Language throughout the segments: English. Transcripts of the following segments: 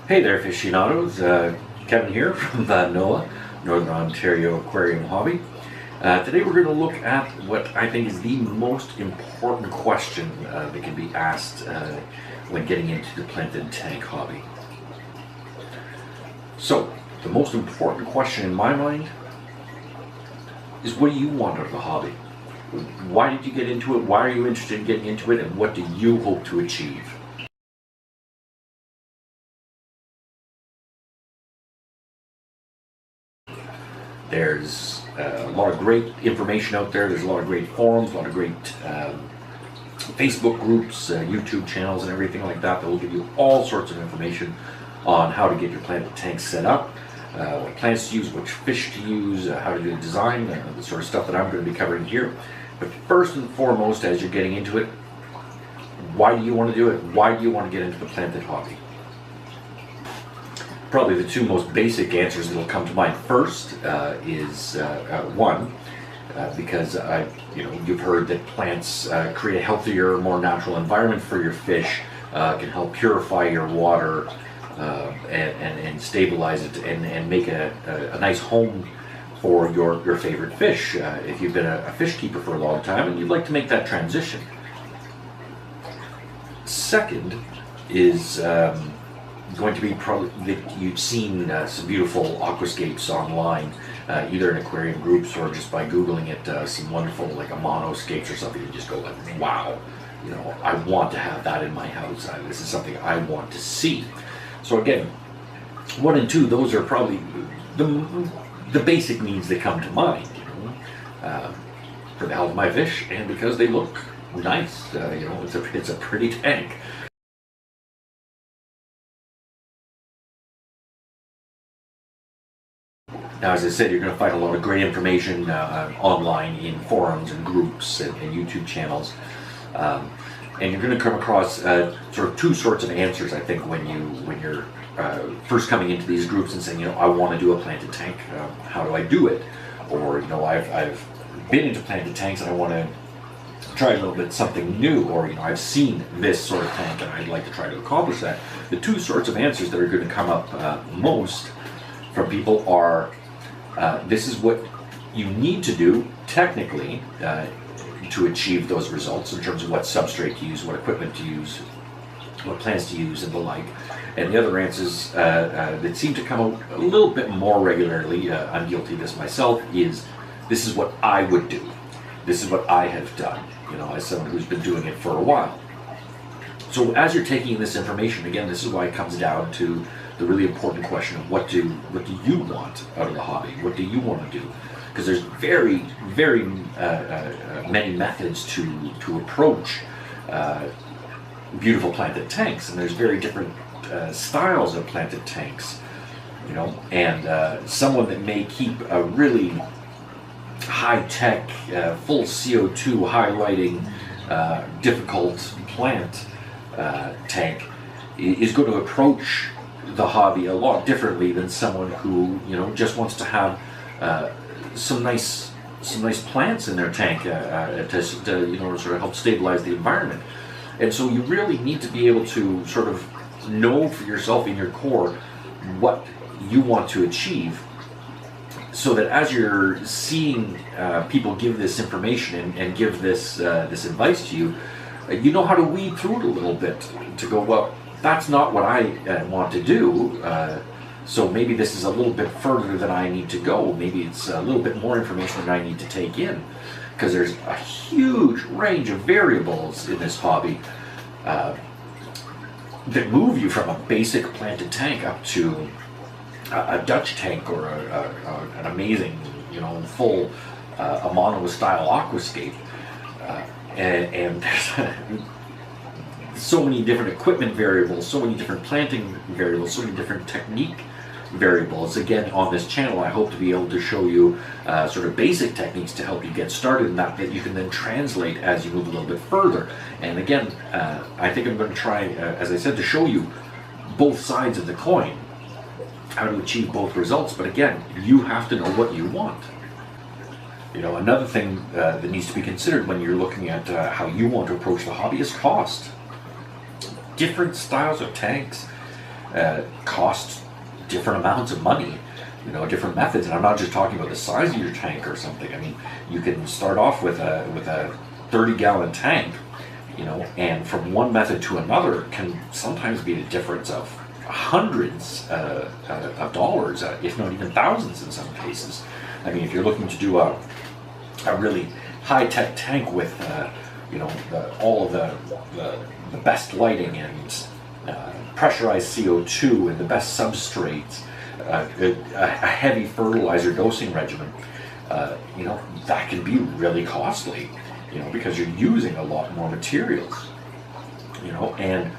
Hey there, aficionados. Kevin here from the N.O.A.H, Northern Ontario Aquarium Hobby. Today we're going to look at what I think is the most important question that can be asked when getting into the planted tank hobby. So, the most important question in my mind is, what do you want out of the hobby? Why did you get into it? Why are you interested in getting into it? And what do you hope to achieve? There's a lot of great information out there. There's a lot of great forums, a lot of great Facebook groups, YouTube channels, and everything like that that will give you all sorts of information on how to get your planted tank set up, what plants to use, which fish to use, how to do the design, the sort of stuff that I'm going to be covering here. But first and foremost, as you're getting into it, why do you want to do it? Why do you want to get into the planted hobby? Probably the two most basic answers that will come to mind first is one, because you've heard that plants create a healthier, more natural environment for your fish, can help purify your water and stabilize it and make a nice home for your favorite fish. If you've been a fish keeper for a long time and you'd like to make that transition. Second is going to be probably that you've seen some beautiful aquascapes online, either in aquarium groups or just by googling it, some wonderful like N.O.A.H or something. You just go like, wow, I want to have that in my house. This is something I want to see. So again, 1 and 2, those are probably the basic needs that come to mind, for the health of my fish and because they look nice. It's a pretty tank. Now, as I said, you're going to find a lot of great information online in forums and groups and YouTube channels, and you're going to come across sort of two sorts of answers. I think when you're first coming into these groups and saying, I want to do a planted tank. How do I do it? Or I've been into planted tanks and I want to try a little bit something new. Or I've seen this sort of tank and I'd like to try to accomplish that. The two sorts of answers that are going to come up most from people are, this is what you need to do technically to achieve those results in terms of what substrate to use, what equipment to use, what plants to use, and the like. And the other answers that seem to come out a little bit more regularly, I'm guilty of this myself, is this is what I would do. This is what I have done, as someone who's been doing it for a while. So as you're taking this information, again, this is why it comes down to the really important question of what do you want out of the hobby? What do you want to do? Because there's very, very many methods to approach beautiful planted tanks, and there's very different styles of planted tanks. And someone that may keep a really high-tech, full CO2 highlighting, difficult plant tank is going to approach the hobby a lot differently than someone who just wants to have some nice plants in their tank to sort of help stabilize the environment. And so you really need to be able to sort of know for yourself in your core what you want to achieve, so that as you're seeing people give this information and give this advice to you, you know how to weed through it a little bit to go, well, that's not what I want to do, so maybe this is a little bit further than I need to go. Maybe it's a little bit more information than I need to take in, because there's a huge range of variables in this hobby that move you from a basic planted tank up to a Dutch tank or an amazing, full N.O.A.H style aquascape, and there's so many different equipment variables, so many different planting variables, so many different technique variables. Again, on this channel, I hope to be able to show you sort of basic techniques to help you get started in that you can then translate as you move a little bit further. And again, I think I'm going to try, as I said, to show you both sides of the coin, how to achieve both results. But again, you have to know what you want. Another thing that needs to be considered when you're looking at how you want to approach the hobby is cost. Different styles of tanks cost different amounts of money, you know, different methods. And I'm not just talking about the size of your tank or something. I mean, you can start off with a 30-gallon tank, you know, and from one method to another can sometimes be a difference of hundreds of dollars, if not even thousands in some cases. I mean, if you're looking to do a really high-tech tank with, you know, all of the best lighting and pressurized CO2 and the best substrates, a heavy fertilizer dosing regimen, you know, that can be really costly, you know, because you're using a lot more materials, you know. And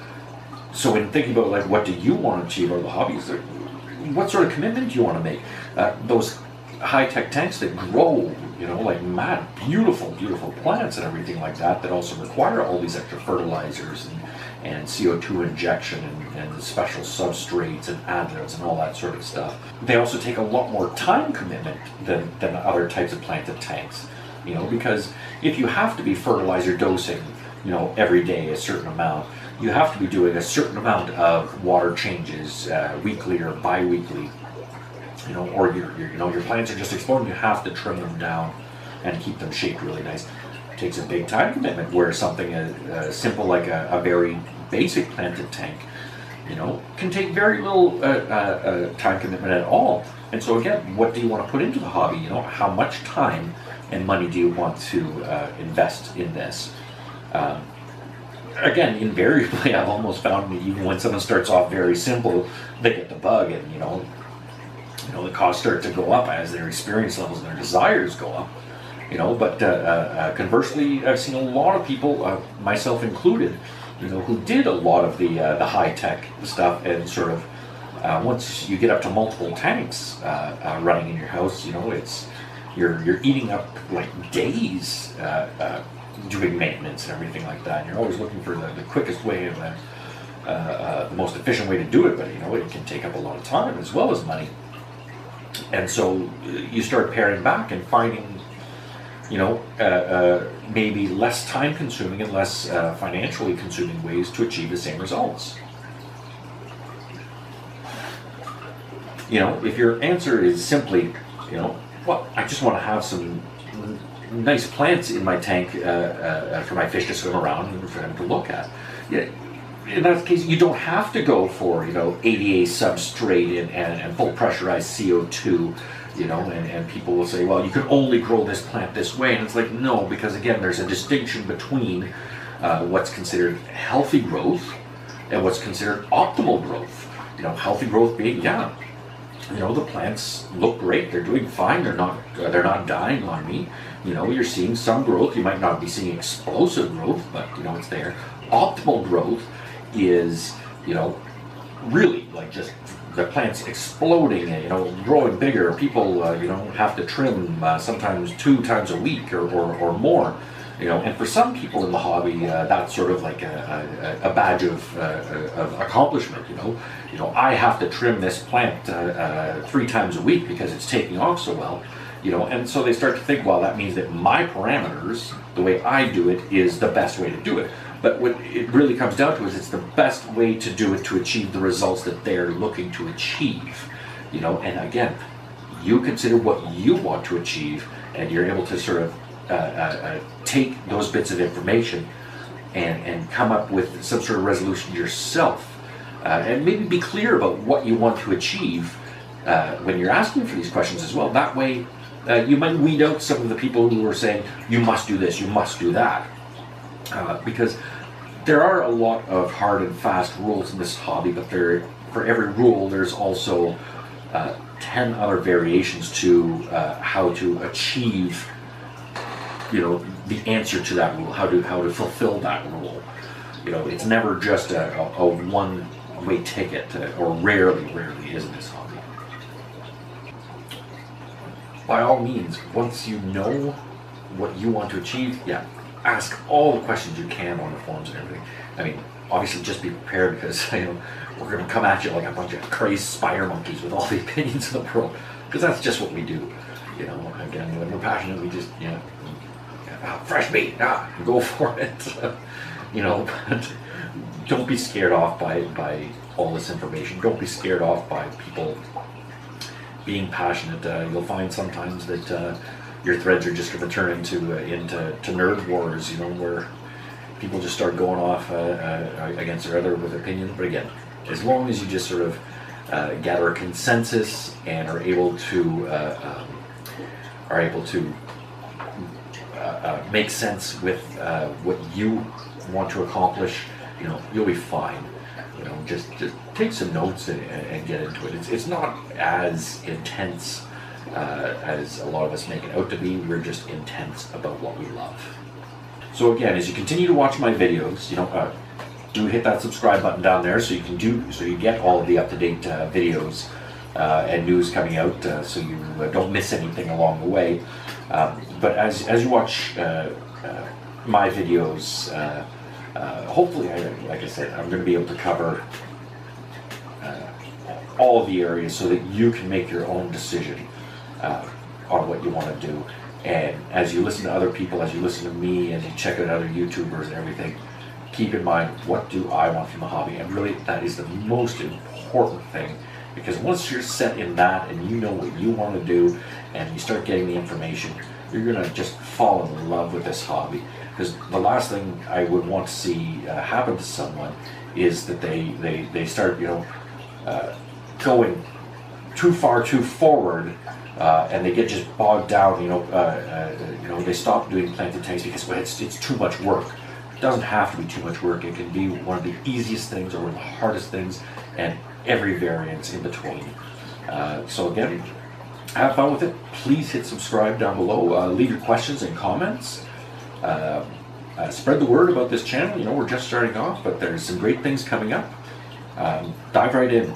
so in thinking about, like, what do you want to achieve out of the hobbies, what sort of commitment do you want to make? Those high-tech tanks that grow, you know, like mad, beautiful plants and everything like that, that also require all these extra fertilizers and CO2 injection and special substrates and additives and all that sort of stuff. They also take a lot more time commitment than other types of planted tanks, you know, because if you have to be fertilizer dosing, you know, every day a certain amount, you have to be doing a certain amount of water changes weekly or bi-weekly, you know, or your plants are just exploding. You have to trim them down and keep them shaped really nice. It takes a big time commitment, where something as simple like a very basic planted tank, you know, can take very little time commitment at all. And so again, what do you want to put into the hobby? You know, how much time and money do you want to invest in this? Again, invariably, I've almost found that even when someone starts off very simple, they get the bug, and you know, the costs start to go up as their experience levels and their desires go up. You know, but conversely, I've seen a lot of people, myself included, you know, who did a lot of the high-tech stuff, and sort of once you get up to multiple tanks running in your house, you know, you're eating up like days doing maintenance and everything like that. And you're always looking for the quickest way and the most efficient way to do it, but you know, it can take up a lot of time as well as money. And so you start paring back and finding, you know, maybe less time consuming and less financially consuming ways to achieve the same results. You know, if your answer is simply, you know, well, I just want to have some nice plants in my tank for my fish to swim around and for them to look at. Yeah, in that case, you don't have to go for, you know, ADA substrate and full pressurized CO2, you know, and people will say, well, you can only grow this plant this way. And it's like, no, because again, there's a distinction between what's considered healthy growth and what's considered optimal growth. You know, healthy growth being, yeah, you know, the plants look great, they're doing fine, they're not dying on me. You know, you're seeing some growth. You might not be seeing explosive growth, but you know, it's there. Optimal growth is, you know, really like just the plants exploding and, you know, growing bigger. People, you know, have to trim sometimes 2 times a week or more. You know, and for some people in the hobby, that's sort of like a badge of accomplishment. You know, I have to trim this plant 3 times a week because it's taking off so well. You know, and so they start to think, well, that means that my parameters, the way I do it, is the best way to do it. But what it really comes down to is it's the best way to do it to achieve the results that they're looking to achieve. You know, and again, you consider what you want to achieve, and you're able to sort of take those bits of information and come up with some sort of resolution yourself, and maybe be clear about what you want to achieve when you're asking for these questions as well. That way, you might weed out some of the people who are saying, you must do this, you must do that. Because there are a lot of hard and fast rules in this hobby, but for every rule, there's also 10 other variations to how to achieve, you know, the answer to that rule, how to fulfill that rule. You know, it's never just a one-way ticket, or rarely is in this hobby. By all means, once you know what you want to achieve, yeah, ask all the questions you can on the forums and everything. I mean, obviously just be prepared, because, you know, we're going to come at you like a bunch of crazy spider monkeys with all the opinions in the world, because that's just what we do. You know, again, when we're passionate, we just, you know, fresh meat, go for it. you know, but don't be scared off by all this information. Don't be scared off by people being passionate. You'll find sometimes that your threads are just going to turn into nerd wars, you know, where people just start going off against their other with opinions. But again, as long as you just sort of gather a consensus and are able to make sense with what you want to accomplish, you know, you'll be fine. You know, just take some notes and get into it. It's not as intense as a lot of us make it out to be. We're just intense about what we love. So again, as you continue to watch my videos, you know, do hit that subscribe button down there so you get all of the up-to-date videos and news coming out, so you don't miss anything along the way. But as you watch my videos, hopefully, like I said, I'm going to be able to cover all of the areas so that you can make your own decision on what you want to do. And as you listen to other people, as you listen to me, as you check out other YouTubers and everything, keep in mind, what do I want from the hobby? And really, that is the most important thing, because once you're set in that and you know what you want to do and you start getting the information, you're going to just fall in love with this hobby. Because the last thing I would want to see happen to someone is that they start, you know, going too far, too forward, and they get just bogged down. You know, they stop doing planted tanks because, well, it's too much work. It doesn't have to be too much work. It can be one of the easiest things or one of the hardest things, and every variance in between. So again, have fun with it. Please hit subscribe down below. Leave your questions and comments. Spread the word about this channel. You know, we're just starting off, but there's some great things coming up. Dive right in.